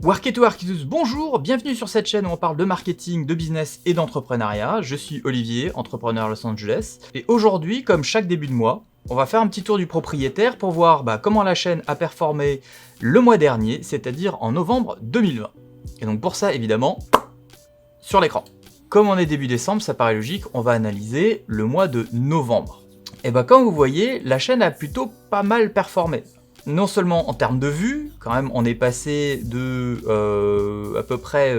Warketo Arkitus, bonjour, bienvenue sur cette chaîne où on parle de marketing, de business et d'entrepreneuriat. Je suis Olivier, entrepreneur à Los Angeles. Et aujourd'hui, comme chaque début de mois, on va faire un petit tour du propriétaire pour voir comment la chaîne a performé le mois dernier, c'est-à-dire en novembre 2020. Et donc pour ça, évidemment, sur l'écran. Comme on est début décembre, ça paraît logique, on va analyser le mois de novembre. Et comme vous voyez, la chaîne a plutôt pas mal performé. Non seulement en termes de vues, quand même on est passé de à peu près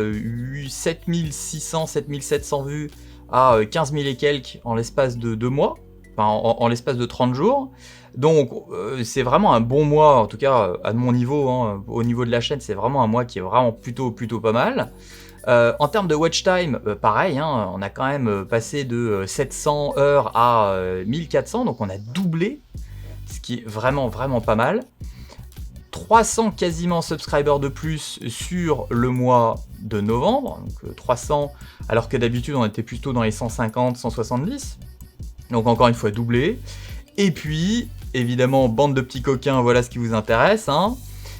7600, 7700 vues à 15 000 et quelques en l'espace de 2 mois, enfin en l'espace de 30 jours. Donc c'est vraiment un bon mois, en tout cas à mon niveau, au niveau de la chaîne, c'est vraiment un mois qui est vraiment plutôt pas mal. En termes de watch time, pareil, on a quand même passé de 700 heures à 1400, donc on a doublé, ce qui est vraiment pas mal. 300 quasiment subscribers de plus sur le mois de novembre, donc 300, alors que d'habitude on était plutôt dans les 150, 170, donc encore une fois doublé. Et puis, évidemment, bande de petits coquins, voilà ce qui vous intéresse,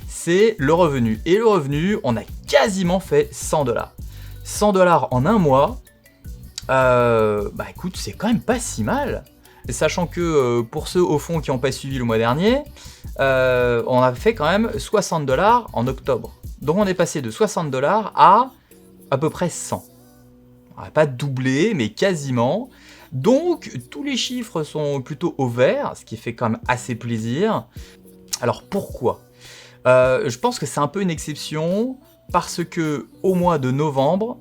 c'est le revenu. Et le revenu, on a quasiment fait 100 $. 100 $ en un mois, écoute, c'est quand même pas si mal. Sachant que pour ceux au fond qui n'ont pas suivi le mois dernier, on a fait quand même 60 $ en octobre. Donc on est passé de 60 $ à peu près 100. On n'a pas doublé, mais quasiment. Donc tous les chiffres sont plutôt au vert, ce qui fait quand même assez plaisir. Alors pourquoi ? Je pense que c'est un peu une exception, parce que au mois de novembre,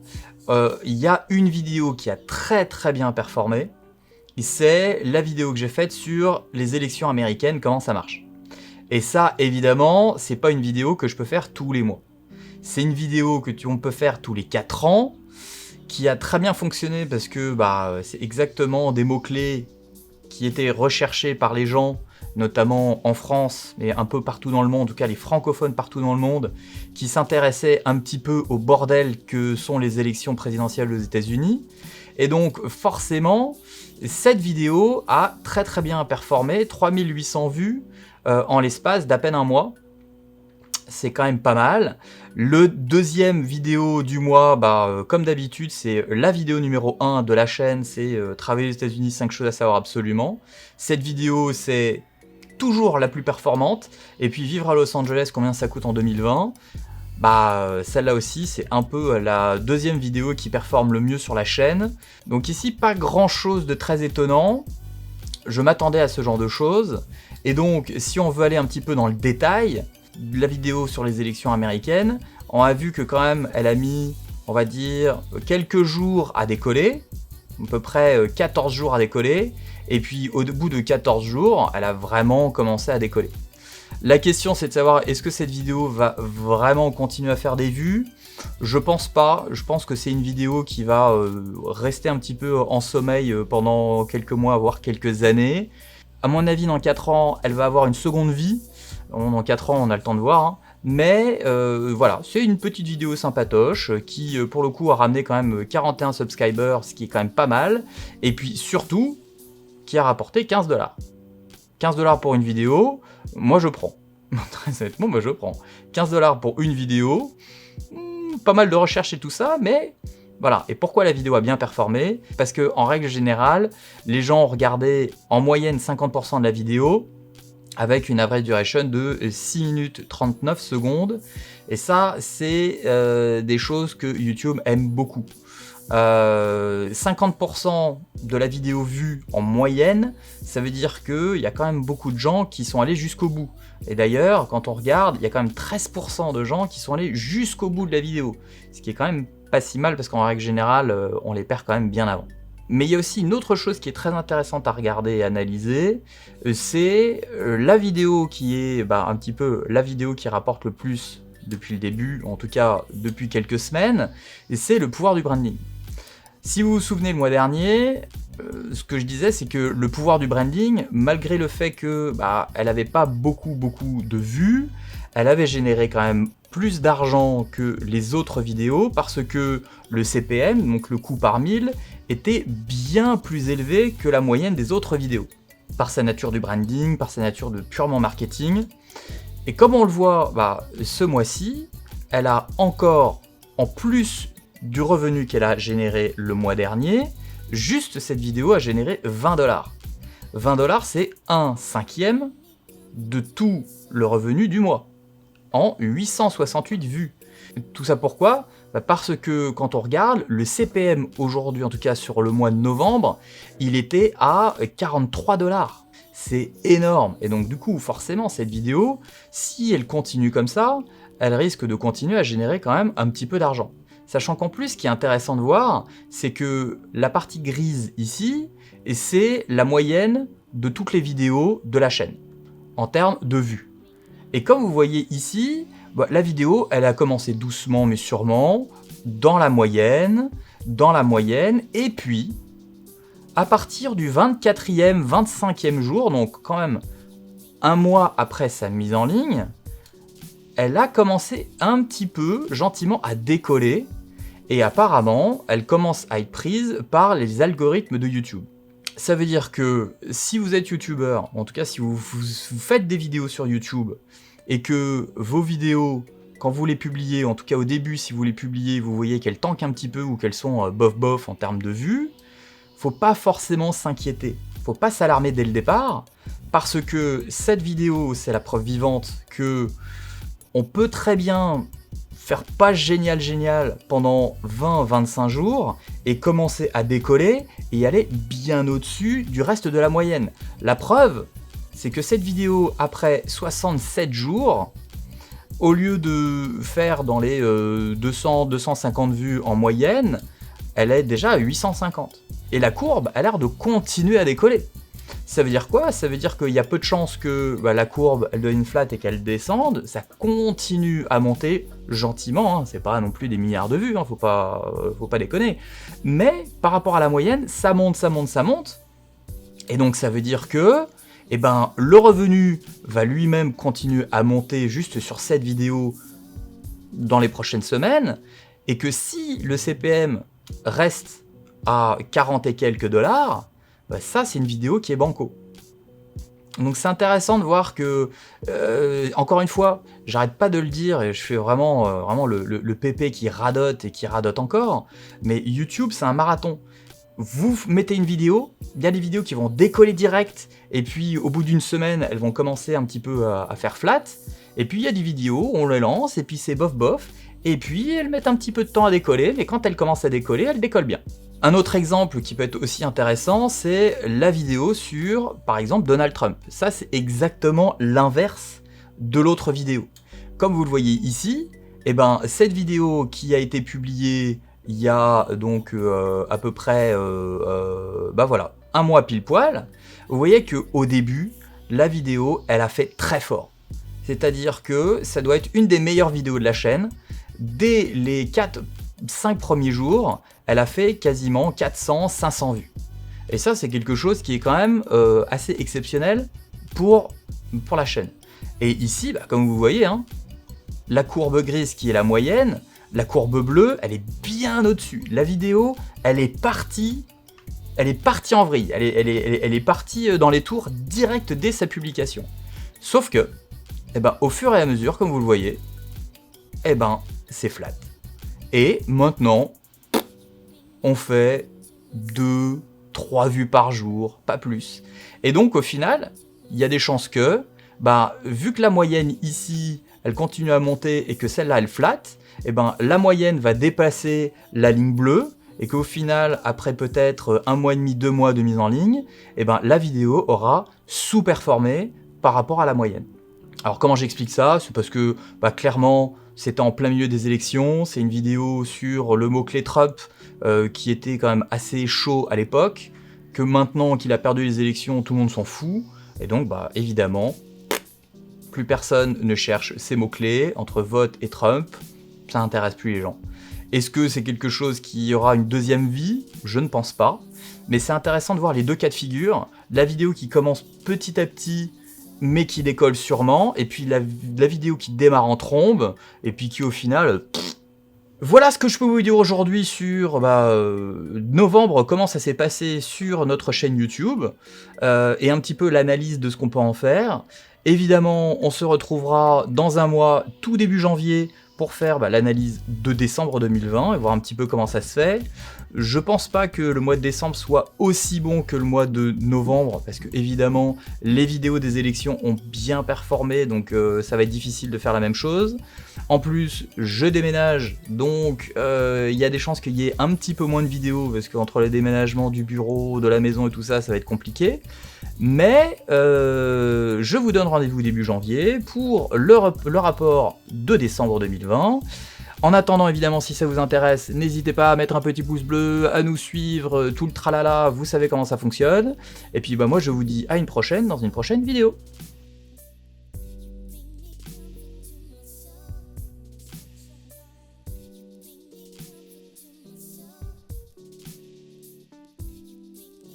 il y a une vidéo qui a très bien performé. C'est la vidéo que j'ai faite sur les élections américaines, comment ça marche. Et ça, évidemment, c'est pas une vidéo que je peux faire tous les mois. C'est une vidéo que on peut faire tous les 4 ans, qui a très bien fonctionné parce que c'est exactement des mots-clés qui étaient recherchés par les gens, notamment en France, mais un peu partout dans le monde, en tout cas les francophones partout dans le monde, qui s'intéressaient un petit peu au bordel que sont les élections présidentielles aux États-Unis. Et donc forcément, cette vidéo a très bien performé, 3800 vues en l'espace d'à peine un mois. C'est quand même pas mal. Le deuxième vidéo du mois, comme d'habitude, c'est la vidéo numéro 1 de la chaîne, c'est Travailler aux États-Unis, 5 choses à savoir absolument. Cette vidéo, c'est toujours la plus performante. Et puis Vivre à Los Angeles, combien ça coûte en 2020 ? Celle-là aussi, c'est un peu la deuxième vidéo qui performe le mieux sur la chaîne. Donc ici, pas grand-chose de très étonnant. Je m'attendais à ce genre de choses. Et donc, si on veut aller un petit peu dans le détail, la vidéo sur les élections américaines, on a vu que quand même, elle a mis, on va dire, quelques jours à décoller. À peu près 14 jours à décoller. Et puis, au bout de 14 jours, elle a vraiment commencé à décoller. La question, c'est de savoir, est-ce que cette vidéo va vraiment continuer à faire des vues ? Je pense pas. Je pense que c'est une vidéo qui va rester un petit peu en sommeil pendant quelques mois, voire quelques années. À mon avis, dans 4 ans, elle va avoir une seconde vie. Dans 4 ans, on a le temps de voir. Mais voilà, c'est une petite vidéo sympatoche qui, pour le coup, a ramené quand même 41 subscribers, ce qui est quand même pas mal. Et puis, surtout, qui a rapporté 15 $. 15 $ pour une vidéo, moi je prends. Très honnêtement, moi je prends. 15 $ pour une vidéo, pas mal de recherches et tout ça, mais voilà. Et pourquoi la vidéo a bien performé ? Parce que en règle générale, les gens ont regardé en moyenne 50% de la vidéo, avec une average duration de 6 minutes 39 secondes. Et ça, c'est des choses que YouTube aime beaucoup. 50% de la vidéo vue en moyenne, ça veut dire qu'il y a quand même beaucoup de gens qui sont allés jusqu'au bout. Et d'ailleurs, quand on regarde, il y a quand même 13% de gens qui sont allés jusqu'au bout de la vidéo. Ce qui est quand même pas si mal parce qu'en règle générale, on les perd quand même bien avant. Mais il y a aussi une autre chose qui est très intéressante à regarder et analyser, c'est la vidéo qui est un petit peu la vidéo qui rapporte le plus depuis le début, en tout cas depuis quelques semaines, et c'est le pouvoir du branding. Si vous vous souvenez, le mois dernier, ce que je disais, c'est que le pouvoir du branding, malgré le fait que elle n'avait pas beaucoup de vues, elle avait généré quand même plus d'argent que les autres vidéos parce que le CPM, donc le coût par 1000, était bien plus élevé que la moyenne des autres vidéos. Par sa nature du branding, par sa nature de purement marketing. Et comme on le voit ce mois-ci, elle a encore, en plus du revenu qu'elle a généré le mois dernier, juste cette vidéo a généré 20 $. 20 $, c'est 1/5 de tout le revenu du mois, en 868 vues. Tout ça pourquoi? Parce que quand on regarde, le CPM aujourd'hui, en tout cas sur le mois de novembre, il était à 43 $. C'est énorme. Et donc du coup, forcément, cette vidéo, si elle continue comme ça, elle risque de continuer à générer quand même un petit peu d'argent. Sachant qu'en plus, ce qui est intéressant de voir, c'est que la partie grise ici, c'est la moyenne de toutes les vidéos de la chaîne, en termes de vues. Et comme vous voyez ici, la vidéo, elle a commencé doucement mais sûrement, dans la moyenne, et puis, à partir du 24e, 25e jour, donc quand même un mois après sa mise en ligne, elle a commencé un petit peu, gentiment, à décoller, et apparemment, elle commence à être prise par les algorithmes de YouTube. Ça veut dire que si vous êtes youtubeur, en tout cas si vous faites des vidéos sur YouTube, et que vos vidéos, quand vous les publiez, en tout cas au début si vous les publiez, vous voyez qu'elles tankent un petit peu ou qu'elles sont bof en termes de vues, faut pas forcément s'inquiéter, faut pas s'alarmer dès le départ, parce que cette vidéo, c'est la preuve vivante que on peut très bien faire pas génial pendant 20-25 jours et commencer à décoller et aller bien au-dessus du reste de la moyenne. La preuve, c'est que cette vidéo, après 67 jours, au lieu de faire dans les 200-250 vues en moyenne, elle est déjà à 850. Et la courbe a l'air de continuer à décoller. Ça veut dire quoi? Ça veut dire qu'il y a peu de chances que la courbe elle devienne flat et qu'elle descende. Ça continue à monter gentiment, hein. C'est pas non plus des milliards de vues, hein. Faut pas déconner. Mais par rapport à la moyenne, ça monte. Et donc ça veut dire que le revenu va lui-même continuer à monter juste sur cette vidéo dans les prochaines semaines, et que si le CPM reste à 40 et quelques $, ça c'est une vidéo qui est banco. Donc c'est intéressant de voir que, encore une fois, j'arrête pas de le dire et je fais vraiment le pépé qui radote et qui radote encore, mais YouTube c'est un marathon. Vous mettez une vidéo, il y a des vidéos qui vont décoller direct, et puis au bout d'une semaine, elles vont commencer un petit peu à faire flat, et puis il y a des vidéos, on les lance, et puis c'est bof, et puis elles mettent un petit peu de temps à décoller, mais quand elles commencent à décoller, elles décollent bien. Un autre exemple qui peut être aussi intéressant, c'est la vidéo sur, par exemple, Donald Trump. Ça, c'est exactement l'inverse de l'autre vidéo. Comme vous le voyez ici, cette vidéo qui a été publiée il y a donc à peu près un mois pile poil, vous voyez qu'au début, la vidéo, elle a fait très fort. C'est-à-dire que ça doit être une des meilleures vidéos de la chaîne. Dès les 4-5 premiers jours, elle a fait quasiment 400-500 vues. Et ça, c'est quelque chose qui est quand même assez exceptionnel pour la chaîne. Et ici, comme vous voyez, hein, la courbe grise qui est la moyenne, la courbe bleue, elle est bien au-dessus. La vidéo, elle est partie en vrille. Elle est partie dans les tours direct dès sa publication. Sauf que, au fur et à mesure, comme vous le voyez, c'est flat. Et maintenant, on fait 2-3 vues par jour, pas plus. Et donc au final, il y a des chances que, vu que la moyenne ici, elle continue à monter et que celle-là, elle flatte, la moyenne va dépasser la ligne bleue, et qu'au final, après peut-être 1 mois et demi, 2 mois de mise en ligne, la vidéo aura sous-performé par rapport à la moyenne. Alors comment j'explique ça? C'est parce que clairement, c'était en plein milieu des élections, c'est une vidéo sur le mot-clé Trump qui était quand même assez chaud à l'époque, que maintenant qu'il a perdu les élections, tout le monde s'en fout, et donc évidemment, plus personne ne cherche ces mots-clés, entre vote et Trump, ça n'intéresse plus les gens. Est-ce que c'est quelque chose qui aura une deuxième vie? Je ne pense pas, mais c'est intéressant de voir les deux cas de figure, la vidéo qui commence petit à petit, mais qui décolle sûrement, et puis la vidéo qui démarre en trombe, et puis qui au final... Voilà ce que je peux vous dire aujourd'hui sur novembre, comment ça s'est passé sur notre chaîne YouTube, et un petit peu l'analyse de ce qu'on peut en faire. Évidemment, on se retrouvera dans un mois, tout début janvier, pour faire l'analyse de décembre 2020 et voir un petit peu comment ça se fait. Je pense pas que le mois de décembre soit aussi bon que le mois de novembre, parce que évidemment les vidéos des élections ont bien performé, donc ça va être difficile de faire la même chose. En plus, je déménage, donc il y a des chances qu'il y ait un petit peu moins de vidéos, parce qu'entre les déménagements du bureau, de la maison et tout ça, ça va être compliqué. Mais je vous donne rendez-vous début janvier pour le rapport de décembre 2020. En attendant, évidemment, si ça vous intéresse, n'hésitez pas à mettre un petit pouce bleu, à nous suivre, tout le tralala, vous savez comment ça fonctionne. Et puis moi je vous dis à une prochaine, dans une prochaine vidéo.